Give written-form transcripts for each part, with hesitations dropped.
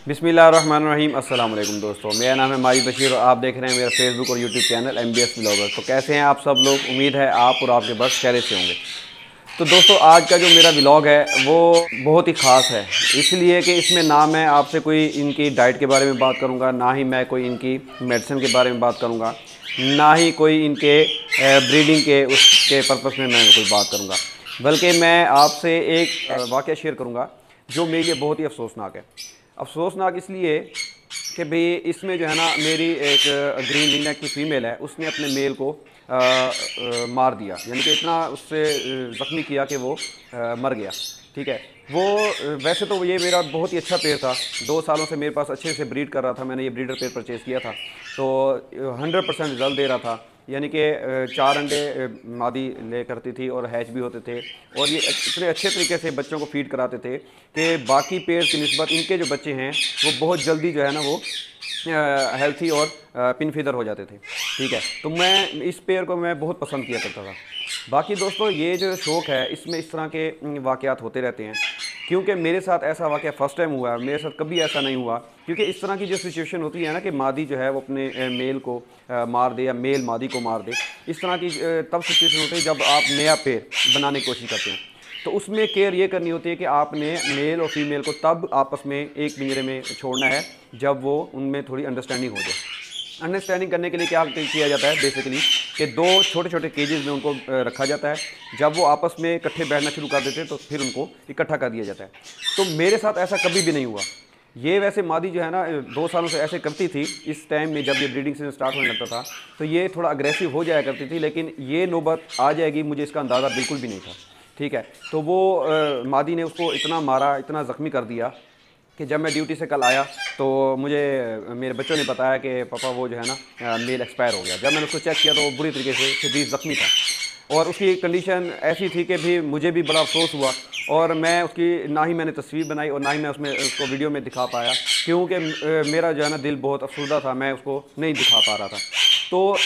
बिस्मिल्लाहिर्रहमानिर्रहीम। अस्सलाम वालेकुम दोस्तों, मेरा नाम है माजिद बशीर और आप देख रहे हैं मेरा फेसबुक और यूट्यूब चैनल MBS ब्लॉगर। तो कैसे हैं आप सब लोग? उम्मीद है आप और आपके बस खैरियत से होंगे। तो दोस्तों, आज का जो मेरा व्लॉग है वो बहुत ही ख़ास है, इसलिए कि इसमें ना मैं आपसे कोई इनकी डाइट के बारे में बात करूँगा, ना ही मैं कोई इनकी मेडिसिन के बारे में बात करूँगा, ना ही कोई इनके ब्रीडिंग के उसके पर्पस में मैं कोई बात करूँगा, बल्कि मैं आपसे एक वाक़या शेयर करूँगा जो मेरे लिए बहुत ही अफसोसनाक है। अफसोसनाक इसलिए कि भाई इसमें जो है ना, मेरी एक ग्रीन लिंगनेक की फ़ीमेल है, उसने अपने मेल को मार दिया, यानी कि इतना उससे ज़ख्मी किया कि वो मर गया। ठीक है, वो वैसे तो ये मेरा बहुत ही अच्छा पेड़ था, 2 सालों से मेरे पास अच्छे से ब्रीड कर रहा था। मैंने ये ब्रीडर पेड़ परचेज़ किया था, तो 100% रिज़ल्ट दे रहा था, यानी कि 4 अंडे मादी ले करती थी और हैच भी होते थे, और ये इतने अच्छे तरीके से बच्चों को फीड कराते थे कि बाकी पेड़ की निस्बत इनके जो बच्चे हैं वो बहुत जल्दी जो है ना वो हेल्थी और पिन फीदर हो जाते थे। ठीक है, तो मैं इस पेड़ को मैं बहुत पसंद किया करता था। बाकी दोस्तों, ये जो शौक़ है इसमें इस तरह के वाक़यात होते रहते हैं, क्योंकि मेरे साथ ऐसा वाक़या फ़र्स्ट टाइम हुआ है, मेरे साथ कभी ऐसा नहीं हुआ। क्योंकि इस तरह की जो सिचुएशन होती है ना कि मादी जो है वो अपने मेल को मार दे या मेल मादी को मार दे, इस तरह की तब सिचुएशन होती है जब आप नया पेड़ बनाने की कोशिश करते हैं। तो उसमें केयर ये करनी होती है कि आपने मेल और फीमेल को तब आपस में एक पिंजरे में छोड़ना है जब वो उनमें थोड़ी अंडरस्टैंडिंग हो जाए। अंडरस्टैंडिंग करने के लिए क्या किया जाता है बेसिकली कि 2 छोटे छोटे केजेस में उनको रखा जाता है। जब वो आपस में इकट्ठे बैठना शुरू कर देते हैं तो फिर उनको इकट्ठा कर दिया जाता है। तो मेरे साथ ऐसा कभी भी नहीं हुआ। ये वैसे मादी जो है ना 2 सालों से ऐसे करती थी। इस टाइम में जब ये ब्रीडिंग सीजन स्टार्ट होने लगता था तो ये थोड़ा अग्रेसिव हो जाया करती थी, लेकिन ये नौबत आ जाएगी मुझे इसका अंदाज़ा बिल्कुल भी नहीं था। ठीक है, तो वो मादी ने उसको इतना मारा, इतना ज़ख्मी कर दिया कि जब मैं ड्यूटी से कल आया तो मुझे मेरे बच्चों ने बताया कि पापा वो जो है ना मेल एक्सपायर हो गया। जब मैंने उसको चेक किया तो वो बुरी तरीके से शदीद ज़ख्मी था और उसकी कंडीशन ऐसी थी कि भी मुझे भी बड़ा अफसोस हुआ, और मैं उसकी ना ही मैंने तस्वीर बनाई और ना ही मैं उसमें उसको वीडियो में दिखा पाया, क्योंकि मेरा जो है ना दिल बहुत अफसुर्दा था, मैं उसको नहीं दिखा पा रहा था। तो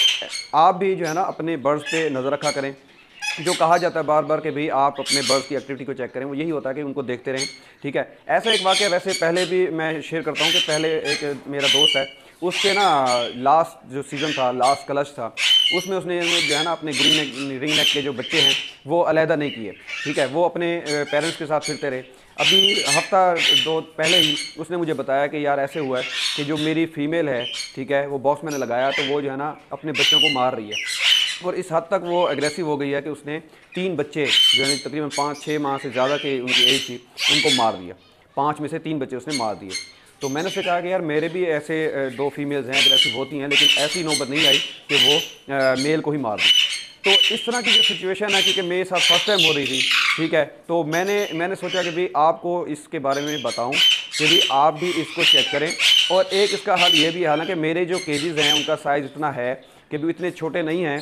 आप भी जो है ना अपने बर्ड्स पे नज़र रखा करें। जो कहा जाता है बार बार कि भाई आप अपने बर्ड्स की एक्टिविटी को चेक करें, वो यही होता है कि उनको देखते रहें। ठीक है, ऐसा एक वाक़या वैसे पहले भी मैं शेयर करता हूँ कि पहले एक मेरा दोस्त है, उसके ना लास्ट जो सीज़न था, लास्ट क्लच था, उसमें उसने जो है ना अपने रिंग नेक के जो बच्चे हैं वो अलहदा नहीं किए। ठीक है, वो अपने पेरेंट्स के साथ फिरते रहे। अभी हफ्ता 2 पहले ही उसने मुझे बताया कि यार ऐसे हुआ है कि जो मेरी फ़ीमेल है, ठीक है, वो बॉक्स मैंने लगाया तो वो जो है ना अपने बच्चों को मार रही है, और इस हद तक वो एग्रेसिव हो गई है कि उसने 3 बच्चे जो है तकरीबन 5-6 माह से ज़्यादा की उनकी एज थी, उनको मार दिया। 5 में से 3 बच्चे उसने मार दिए। तो मैंने उससे कहा कि यार मेरे भी ऐसे 2 फीमेल्स हैं, एग्रेसिव होती हैं, लेकिन ऐसी नौबत नहीं आई कि वो मेल को ही मार दी। तो इस तरह की जो सिचुएशन है, क्योंकि मेरे साथ फर्स्ट टाइम हो रही थी, ठीक है, तो मैंने सोचा कि भाई आपको इसके बारे में बताऊं कि भाई आप भी इसको चेक करें। और एक इसका हल ये भी है, हालांकि मेरे जो केजेस हैं उनका साइज़ इतना है कि भी इतने छोटे नहीं हैं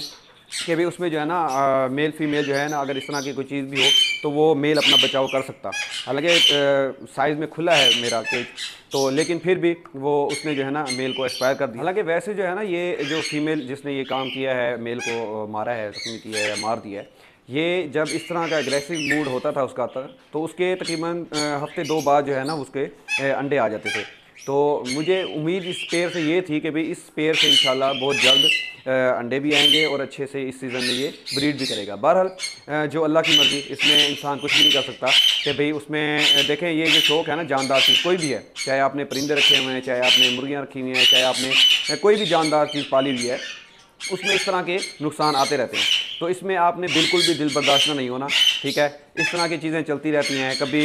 कि भी उसमें जो है ना मेल फीमेल जो है ना अगर इस तरह की कोई चीज़ भी हो तो वो मेल अपना बचाव कर सकता। हालांकि साइज़ में खुला है मेरा केज, तो लेकिन फिर भी वो उसने जो है ना मेल को एक्सपायर कर दिया। हालांकि वैसे जो है ना ये जो फीमेल जिसने ये काम किया है, मेल को मारा है, जख्मी किया है या मार दिया है, ये जब इस तरह का एग्रेसिव मूड होता था उसका तो उसके तकरीबन हफ्ते 2 बाद जो है ना उसके अंडे आ जाते थे। तो मुझे उम्मीद इस पेड़ से ये थी कि भाई इस पेड़ से इंशाल्लाह बहुत जल्द अंडे भी आएंगे और अच्छे से इस सीज़न में ये ब्रीड भी करेगा। बहरहाल जो अल्लाह की मर्ज़ी, इसमें इंसान कुछ भी नहीं कर सकता कि भाई उसमें देखें ये जो शौक़ है ना जानदार चीज़ कोई भी है, चाहे आपने परिंदे रखे हुए हैं, चाहे आपने मुर्गियाँ रखी हुई हैं, चाहे आपने कोई भी जानदार चीज़ पाली हुई है, उसमें इस तरह के नुकसान आते रहते हैं। तो इसमें आपने बिल्कुल भी दिल बर्दाश्त नहीं होना। ठीक है, इस तरह की चीज़ें चलती रहती हैं, कभी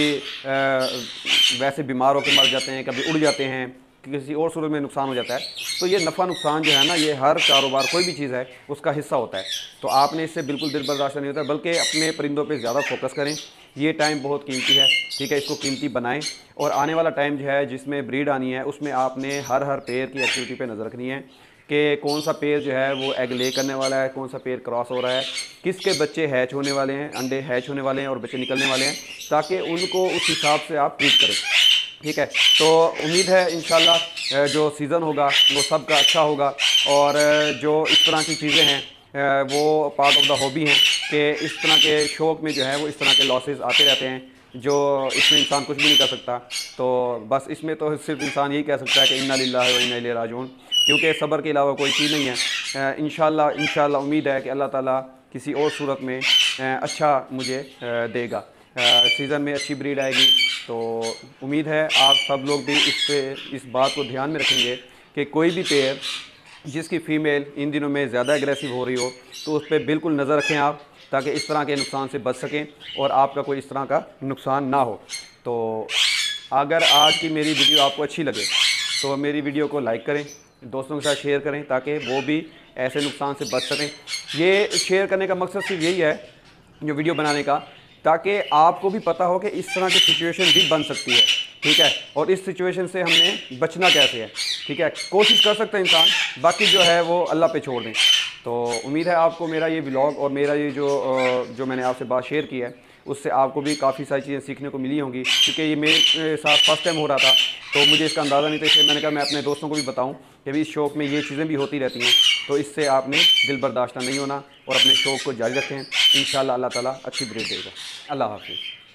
वैसे बीमार होकर मर जाते हैं, कभी उड़ जाते हैं, किसी और सूरत में नुकसान हो जाता है। तो ये नफ़ा नुकसान जो है ना, ये हर कारोबार कोई भी चीज़ है उसका हिस्सा होता है। तो आपने इससे बिल्कुल दिल बर्दाश्त नहीं होता, बल्कि अपने परिंदों पे ज़्यादा फोकस करें। ये टाइम बहुत कीमती है, ठीक है, इसको कीमती बनाएं। और आने वाला टाइम जो है जिसमें ब्रीड आनी है, उसमें आपने हर पेयर की एक्टिविटी पे नज़र रखनी है कि कौन सा पेयर जो है वो एग ले करने वाला है, कौन सा पेयर क्रॉस हो रहा है, किसके बच्चे हैच होने वाले हैं, अंडे हैच होने वाले हैं और बच्चे निकलने वाले हैं, ताकि उनको उस हिसाब से आप ट्रीट करें। ठीक है, तो उम्मीद है इंशाल्लाह जो सीज़न होगा वो सबका अच्छा होगा। और जो इस तरह की चीज़ें हैं वो पार्ट ऑफ द हॉबी हैं कि इस तरह के शौक़ में जो है वो इस तरह के लॉसेस आते रहते हैं। जो इसमें इंसान कुछ भी नहीं कर सकता। तो बस इसमें तो सिर्फ इंसान यही कह सकता है कि इन्ना लिल्लाहि व इन्ना इलैहि राजिऊन, क्योंकि सब्र के अलावा कोई चीज़ नहीं है। इंशाल्लाह उम्मीद है कि अल्लाह ताला किसी और सूरत में अच्छा मुझे देगा। सीज़न में अच्छी ब्रीड आएगी। तो उम्मीद है आप सब लोग भी इस बात को ध्यान में रखेंगे कि कोई भी पेयर जिसकी फ़ीमेल इन दिनों में ज़्यादा एग्रेसिव हो रही हो तो उस पर बिल्कुल नज़र रखें आप, ताकि इस तरह के नुकसान से बच सकें और आपका कोई इस तरह का नुकसान ना हो। तो अगर आज की मेरी वीडियो आपको अच्छी लगे तो मेरी वीडियो को लाइक करें, दोस्तों के साथ शेयर करें, ताकि वो भी ऐसे नुकसान से बच सकें। ये शेयर करने का मकसद सिर्फ यही है, जो वीडियो बनाने का, ताकि आपको भी पता हो कि इस तरह की सिचुएशन भी बन सकती है, ठीक है, और इस सिचुएशन से हमने बचना कैसे है, ठीक है। कोशिश कर सकता है इंसान, बाकी जो है वो अल्लाह पे छोड़ दें। तो उम्मीद है आपको मेरा ये व्लॉग और मेरा ये जो मैंने आपसे बात शेयर की है उससे आपको भी काफ़ी सारी चीज़ें सीखने को मिली होंगी, क्योंकि ये मेरे साथ फर्स्ट टाइम हो रहा था तो मुझे इसका अंदाज़ा नहीं था। इसलिए मैंने कहा मैं अपने दोस्तों को भी बताऊं कि भी इस शौक़ में ये चीज़ें भी होती रहती हैं, तो इससे आपने दिल बर्दाश्त नहीं होना और अपने शौक़ को जारी रखें। इंशाल्लाह अल्लाह ताला अच्छी ब्रीड देगा। अल्लाह हाफ़िज़।